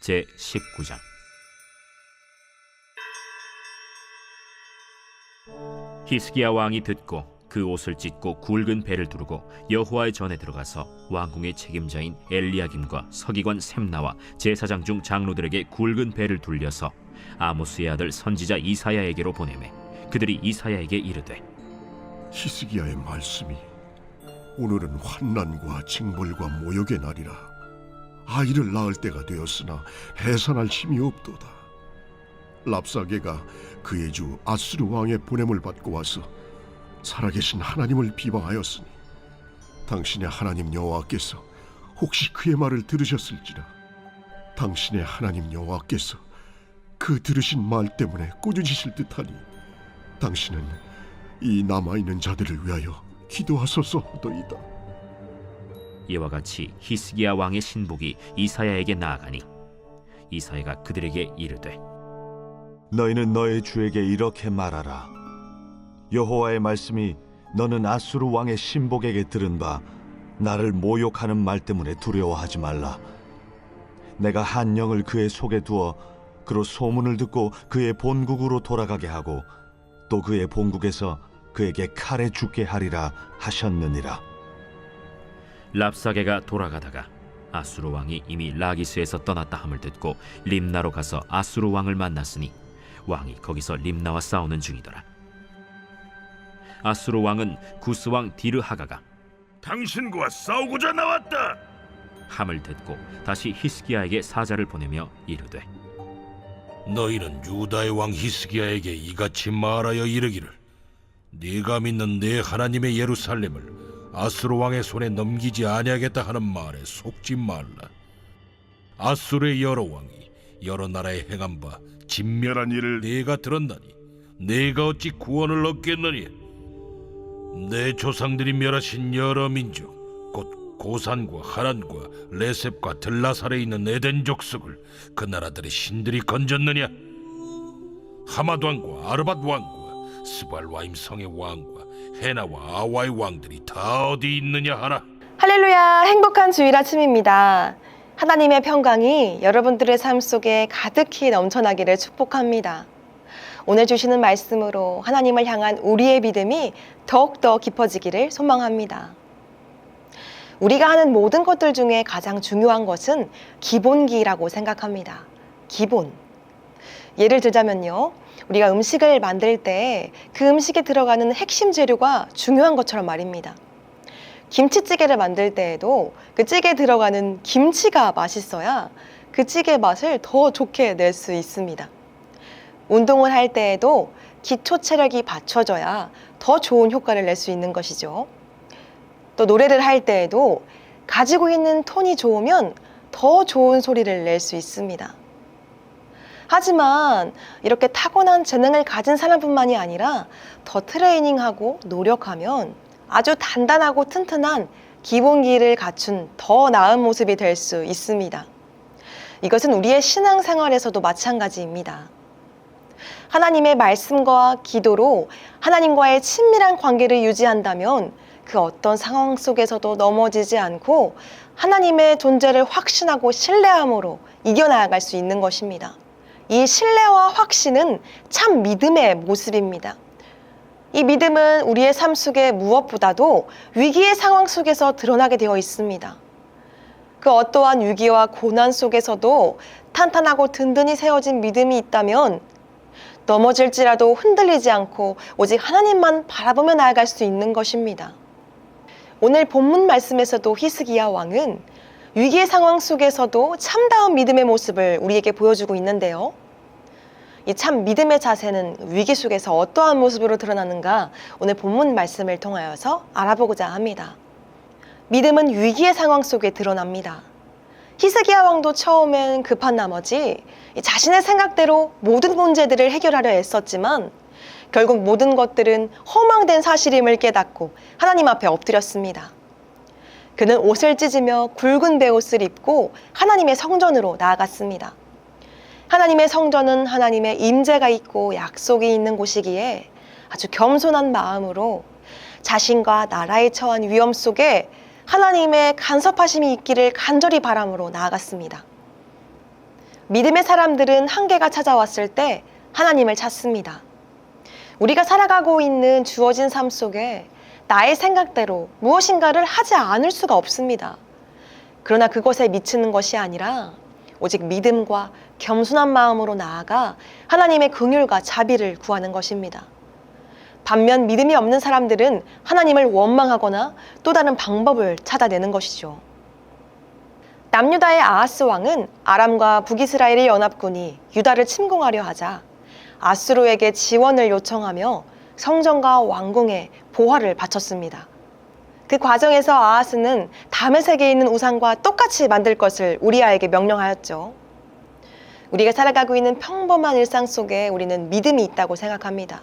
제19장. 히스기야 왕이 듣고 그 옷을 찢고 굵은 배를 두르고 여호와의 전에 들어가서 왕궁의 책임자인 엘리야김과 서기관 셈나와 제사장 중 장로들에게 굵은 배를 둘려서 아모스의 아들 선지자 이사야에게로 보내매 그들이 이사야에게 이르되, 히스기야의 말씀이 오늘은 환난과 징벌과 모욕의 날이라. 아이를 낳을 때가 되었으나 해산할 힘이 없도다. 랍사게가 그의 주 아수르 왕의 보냄을 받고 와서 살아계신 하나님을 비방하였으니 당신의 하나님 여호와께서 혹시 그의 말을 들으셨을지라. 당신의 하나님 여호와께서 그 들으신 말 때문에 꾸짖으실 듯하니 당신은 이 남아있는 자들을 위하여 기도하소서 하더이다. 이와 같이 히스기야 왕의 신복이 이사야에게 나아가니 이사야가 그들에게 이르되, 너희는 너의 주에게 이렇게 말하라. 여호와의 말씀이 너는 아수르 왕의 신복에게 들은 바 나를 모욕하는 말 때문에 두려워하지 말라. 내가 한 영을 그의 속에 두어 그로 소문을 듣고 그의 본국으로 돌아가게 하고 또 그의 본국에서 그에게 칼에 죽게 하리라 하셨느니라. 랍사게가 돌아가다가 아수르 왕이 이미 라기스에서 떠났다 함을 듣고 림나로 가서 아수르 왕을 만났으니 왕이 거기서 림나와 싸우는 중이더라. 아수르 왕은 구스 왕 디르하가가 당신과 싸우고자 나왔다 함을 듣고 다시 히스기야에게 사자를 보내며 이르되, 너희는 유다의 왕 히스기야에게 이같이 말하여 이르기를, 네가 믿는 내 하나님의 예루살렘을 아수르 왕의 손에 넘기지 아니하겠다 하는 말에 속지 말라. 아수르의 여러 왕이 여러 나라에 행한 바 진멸한 일을 네가 들었나니 네가 어찌 구원을 얻겠느냐. 내 조상들이 멸하신 여러 민족 곧 고산과 하란과 레셉과 들라살에 있는 에덴 족속을 그 나라들의 신들이 건졌느냐. 하맛 왕과 아르밧 왕과 스발와임 성의 왕과 헤나와 아와의 왕들이 다 어디 있느냐 하라. 할렐루야, 행복한 주일 아침입니다. 하나님의 평강이 여러분들의 삶 속에 가득히 넘쳐나기를 축복합니다. 오늘 주시는 말씀으로 하나님을 향한 우리의 믿음이 더욱더 깊어지기를 소망합니다. 우리가 하는 모든 것들 중에 가장 중요한 것은 기본기라고 생각합니다. 기본. 예를 들자면요, 우리가 음식을 만들 때 그 음식에 들어가는 핵심 재료가 중요한 것처럼 말입니다. 김치찌개를 만들 때에도 그 찌개에 들어가는 김치가 맛있어야 그 찌개 맛을 더 좋게 낼 수 있습니다. 운동을 할 때에도 기초 체력이 받쳐져야 더 좋은 효과를 낼 수 있는 것이죠. 또 노래를 할 때에도 가지고 있는 톤이 좋으면 더 좋은 소리를 낼 수 있습니다. 하지만 이렇게 타고난 재능을 가진 사람뿐만이 아니라 더 트레이닝하고 노력하면 아주 단단하고 튼튼한 기본기를 갖춘 더 나은 모습이 될 수 있습니다. 이것은 우리의 신앙생활에서도 마찬가지입니다. 하나님의 말씀과 기도로 하나님과의 친밀한 관계를 유지한다면 그 어떤 상황 속에서도 넘어지지 않고 하나님의 존재를 확신하고 신뢰함으로 이겨나갈 수 있는 것입니다. 이 신뢰와 확신은 참 믿음의 모습입니다. 이 믿음은 우리의 삶 속에 무엇보다도 위기의 상황 속에서 드러나게 되어 있습니다. 그 어떠한 위기와 고난 속에서도 탄탄하고 든든히 세워진 믿음이 있다면 넘어질지라도 흔들리지 않고 오직 하나님만 바라보며 나아갈 수 있는 것입니다. 오늘 본문 말씀에서도 히스기야 왕은 위기의 상황 속에서도 참다운 믿음의 모습을 우리에게 보여주고 있는데요. 이 참 믿음의 자세는 위기 속에서 어떠한 모습으로 드러나는가 오늘 본문 말씀을 통하여서 알아보고자 합니다. 믿음은 위기의 상황 속에 드러납니다. 히스기야 왕도 처음엔 급한 나머지 자신의 생각대로 모든 문제들을 해결하려 애썼지만 결국 모든 것들은 허망된 사실임을 깨닫고 하나님 앞에 엎드렸습니다. 그는 옷을 찢으며 굵은 베옷을 입고 하나님의 성전으로 나아갔습니다. 하나님의 성전은 하나님의 임재가 있고 약속이 있는 곳이기에 아주 겸손한 마음으로 자신과 나라에 처한 위험 속에 하나님의 간섭하심이 있기를 간절히 바람으로 나아갔습니다. 믿음의 사람들은 한계가 찾아왔을 때 하나님을 찾습니다. 우리가 살아가고 있는 주어진 삶 속에 나의 생각대로 무엇인가를 하지 않을 수가 없습니다. 그러나 그것에 미치는 것이 아니라 오직 믿음과 겸손한 마음으로 나아가 하나님의 긍휼과 자비를 구하는 것입니다. 반면 믿음이 없는 사람들은 하나님을 원망하거나 또 다른 방법을 찾아내는 것이죠. 남유다의 아하스 왕은 아람과 북이스라엘의 연합군이 유다를 침공하려 하자 아수르에게 지원을 요청하며 성전과 왕궁에 보화를 바쳤습니다. 그 과정에서 아하스는 다메섹에 있는 우상과 똑같이 만들 것을 우리아에게 명령하였죠. 우리가 살아가고 있는 평범한 일상 속에 우리는 믿음이 있다고 생각합니다.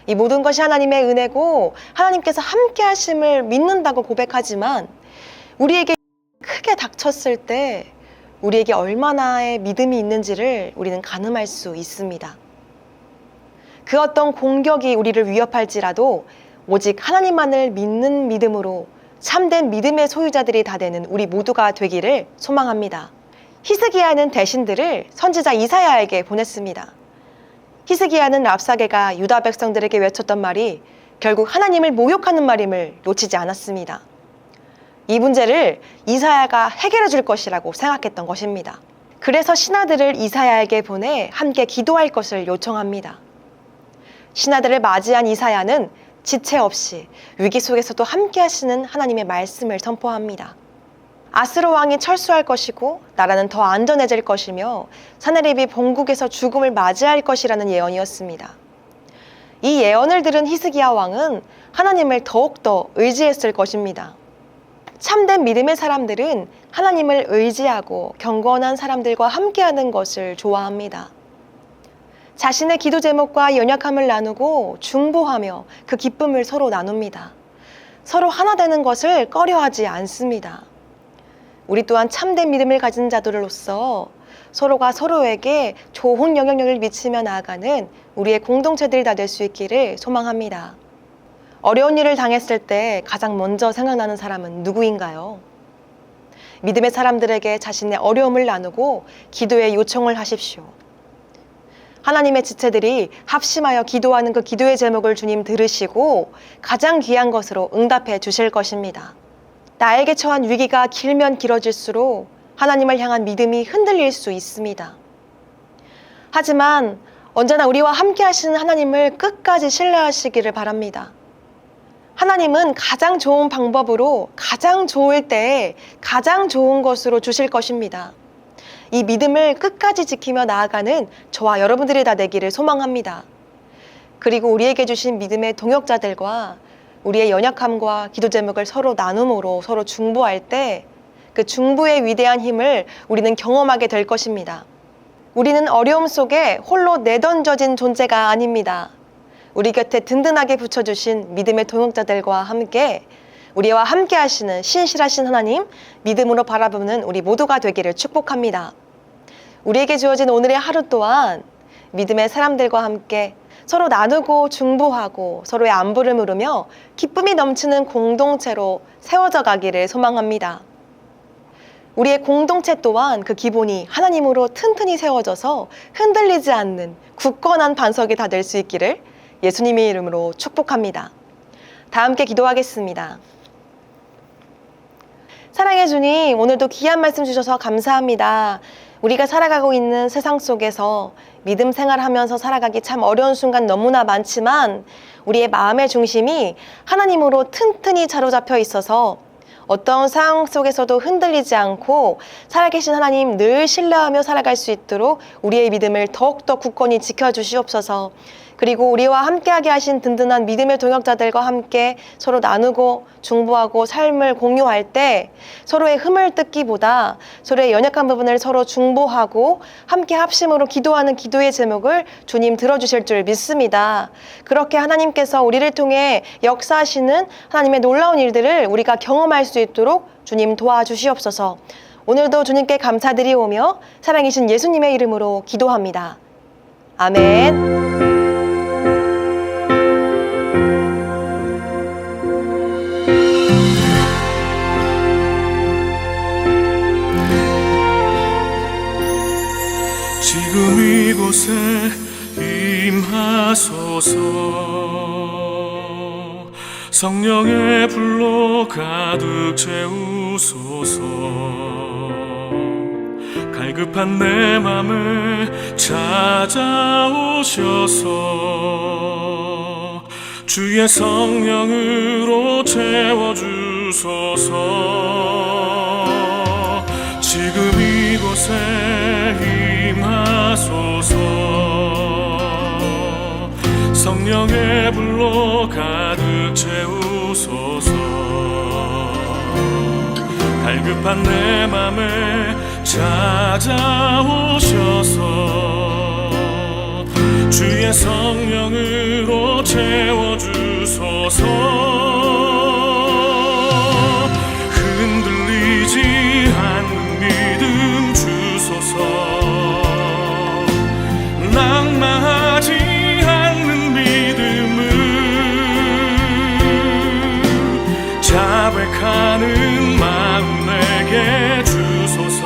이 모든 것이 하나님의 은혜고 하나님께서 함께 하심을 믿는다고 고백하지만 우리에게 크게 닥쳤을 때 우리에게 얼마나의 믿음이 있는지를 우리는 가늠할 수 있습니다. 그 어떤 공격이 우리를 위협할지라도 오직 하나님만을 믿는 믿음으로 참된 믿음의 소유자들이 다 되는 우리 모두가 되기를 소망합니다. 히스기야는 대신들을 선지자 이사야에게 보냈습니다. 히스기야는 랍사게가 유다 백성들에게 외쳤던 말이 결국 하나님을 모욕하는 말임을 놓치지 않았습니다. 이 문제를 이사야가 해결해 줄 것이라고 생각했던 것입니다. 그래서 신하들을 이사야에게 보내 함께 기도할 것을 요청합니다. 신하들을 맞이한 이사야는 지체 없이 위기 속에서도 함께 하시는 하나님의 말씀을 선포합니다. 아스로 왕이 철수할 것이고 나라는 더 안전해질 것이며 사네립이 본국에서 죽음을 맞이할 것이라는 예언이었습니다. 이 예언을 들은 히스기야 왕은 하나님을 더욱더 의지했을 것입니다. 참된 믿음의 사람들은 하나님을 의지하고 경건한 사람들과 함께하는 것을 좋아합니다. 자신의 기도 제목과 연약함을 나누고 중보하며 그 기쁨을 서로 나눕니다. 서로 하나 되는 것을 꺼려하지 않습니다. 우리 또한 참된 믿음을 가진 자들로서 서로가 서로에게 좋은 영향력을 미치며 나아가는 우리의 공동체들이 다 될 수 있기를 소망합니다. 어려운 일을 당했을 때 가장 먼저 생각나는 사람은 누구인가요? 믿음의 사람들에게 자신의 어려움을 나누고 기도의 요청을 하십시오. 하나님의 지체들이 합심하여 기도하는 그 기도의 제목을 주님 들으시고 가장 귀한 것으로 응답해 주실 것입니다. 나에게 처한 위기가 길면 길어질수록 하나님을 향한 믿음이 흔들릴 수 있습니다. 하지만 언제나 우리와 함께 하시는 하나님을 끝까지 신뢰하시기를 바랍니다. 하나님은 가장 좋은 방법으로 가장 좋을 때에 가장 좋은 것으로 주실 것입니다. 이 믿음을 끝까지 지키며 나아가는 저와 여러분들이 다 되기를 소망합니다. 그리고 우리에게 주신 믿음의 동역자들과 우리의 연약함과 기도 제목을 서로 나눔으로 서로 중보할 때 그 중보의 위대한 힘을 우리는 경험하게 될 것입니다. 우리는 어려움 속에 홀로 내던져진 존재가 아닙니다. 우리 곁에 든든하게 붙여주신 믿음의 동역자들과 함께 우리와 함께 하시는 신실하신 하나님, 믿음으로 바라보는 우리 모두가 되기를 축복합니다. 우리에게 주어진 오늘의 하루 또한 믿음의 사람들과 함께 서로 나누고 중보하고 서로의 안부를 물으며 기쁨이 넘치는 공동체로 세워져 가기를 소망합니다. 우리의 공동체 또한 그 기본이 하나님으로 튼튼히 세워져서 흔들리지 않는 굳건한 반석이 다 될 수 있기를 예수님의 이름으로 축복합니다. 다 함께 기도하겠습니다. 사랑해 주님, 오늘도 귀한 말씀 주셔서 감사합니다. 우리가 살아가고 있는 세상 속에서 믿음 생활하면서 살아가기 참 어려운 순간 너무나 많지만 우리의 마음의 중심이 하나님으로 튼튼히 자로잡혀 있어서 어떤 상황 속에서도 흔들리지 않고 살아계신 하나님 늘 신뢰하며 살아갈 수 있도록 우리의 믿음을 더욱더 굳건히 지켜주시옵소서. 그리고 우리와 함께하게 하신 든든한 믿음의 동역자들과 함께 서로 나누고 중보하고 삶을 공유할 때 서로의 흠을 뜯기보다 서로의 연약한 부분을 서로 중보하고 함께 합심으로 기도하는 기도의 제목을 주님 들어주실 줄 믿습니다. 그렇게 하나님께서 우리를 통해 역사하시는 하나님의 놀라운 일들을 우리가 경험할 수 있도록 주님 도와주시옵소서. 오늘도 주님께 감사드리오며 사랑이신 예수님의 이름으로 기도합니다. 아멘. 지금 이곳에 임하소서. 성령의 불로 가득 채우소서. 갈급한 내 맘을 찾아오셔서 주의 성령으로 채워주소서. 지금 이곳에 임하소서. 성령의 불로 가득 채우소서. 갈급한 내 맘을 찾아오셔서 주의 성령으로 채워주소서. 흔들리지 않는 믿음 주소서. 낙망하지 않는 믿음을 자백하는 마음 내게 주소서.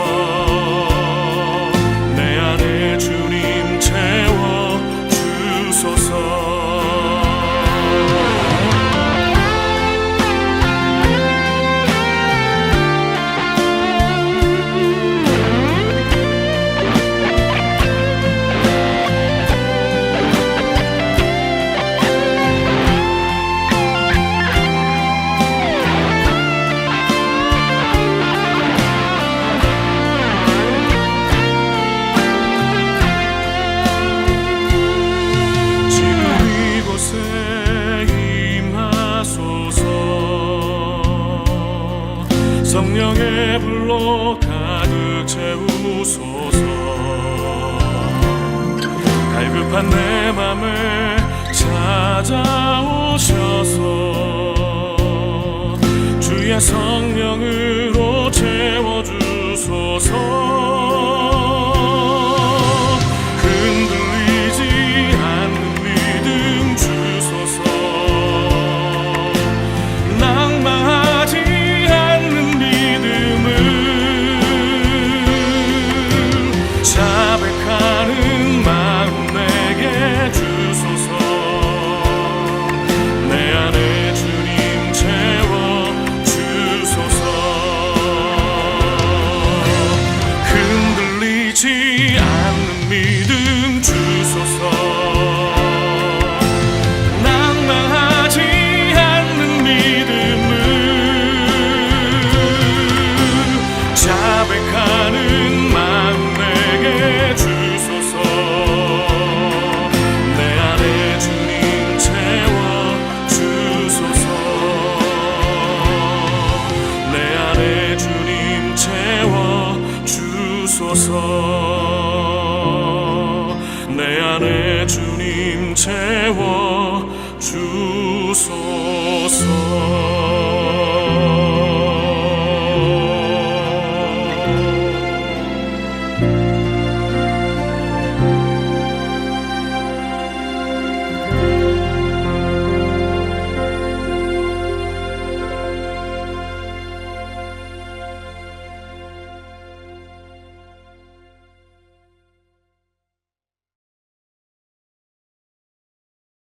내 안에 주님 채워 주소서. 성령의 불로 가득 채우소서. 갈급한 내 맘을 찾아오셔서 주의 성령으로 채워주소서. 흔들리지 않는 믿음 주소서. 낙망하지 않는 믿음을 자백하는 마음 내게 주소서. 내 안에 주님 채워 주소서. 흔들리지 않는 믿음 주소서. 낙망하지 않는 믿음을 자백하는 마음 내게 주소서. 내 안에 주님 채워 주소서. 내 안에 주님 채워 주소서. 내 안에 주님 채워 주소서.